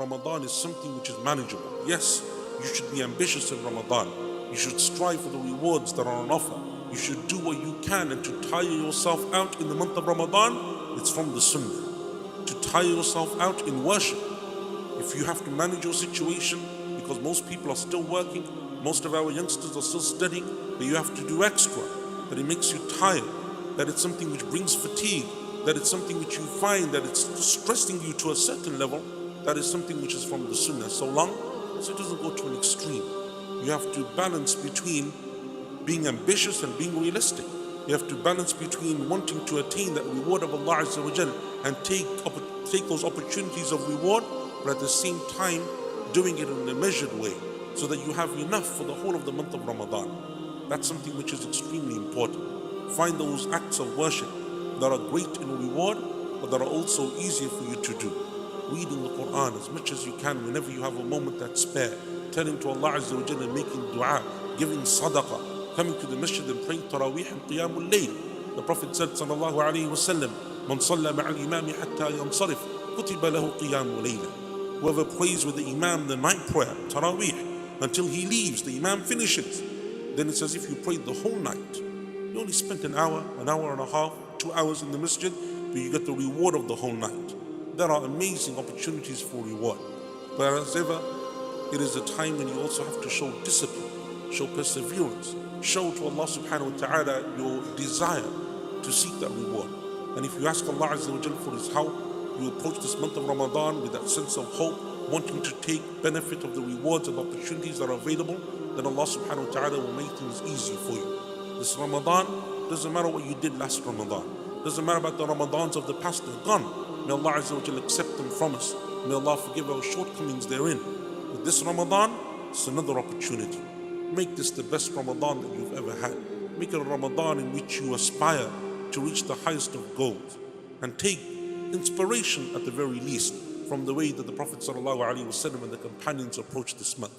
Ramadan is something which is manageable. Yes, you should be ambitious in Ramadan. You should strive for the rewards that are on offer. You should do what you can, and to tire yourself out in the month of Ramadan, it's from the Sunnah. To tire yourself out in worship. If you have to manage your situation, because most people are still working, most of our youngsters are still studying, that you have to do extra, that it makes you tired, that it's something which brings fatigue, that it's something which you find that it's stressing you to a certain level, that is something which is from the Sunnah, so long as it doesn't go to an extreme. You have to balance between being ambitious and being realistic. You have to balance between wanting to attain that reward of Allah Azza wa Jal and take those opportunities of reward, but at the same time doing it in a measured way, so that you have enough for the whole of the month of Ramadan. That's something which is extremely important. Find those acts of worship that are great in reward, but that are also easier for you to do. Reading the Quran as much as you can whenever you have a moment that's spare. Turning to Allah Azza wa Jalla, making dua, giving sadaqah, coming to the Masjid and praying Taraweeh and Qiyamul Layl. The Prophet said, sallallahu alayhi wa sallam, Man salla ma'al imami hatta yansarif, kutiba lahu Qiyamul Layla. Whoever prays with the Imam the night prayer, Taraweeh, until he leaves, the Imam finishes, then it's as if you prayed the whole night. You only spent an hour and a half, 2 hours in the Masjid, but you get the reward of the whole night. There are amazing opportunities for reward. But as ever, it is a time when you also have to show discipline, show perseverance, show to Allah subhanahu wa ta'ala your desire to seek that reward. And if you ask Allah Azza wa Jal for His help, you approach this month of Ramadan with that sense of hope, wanting to take benefit of the rewards and opportunities that are available, then Allah subhanahu wa ta'ala will make things easy for you. This Ramadan, doesn't matter what you did last Ramadan. Doesn't matter about the Ramadans of the past, they're gone. May Allah Azza wa Jal accept them from us. May Allah forgive our shortcomings therein. But this Ramadan, it's another opportunity. Make this the best Ramadan that you've ever had. Make it a Ramadan in which you aspire to reach the highest of goals. And take inspiration at the very least from the way that the Prophet ﷺ and the companions approached this month.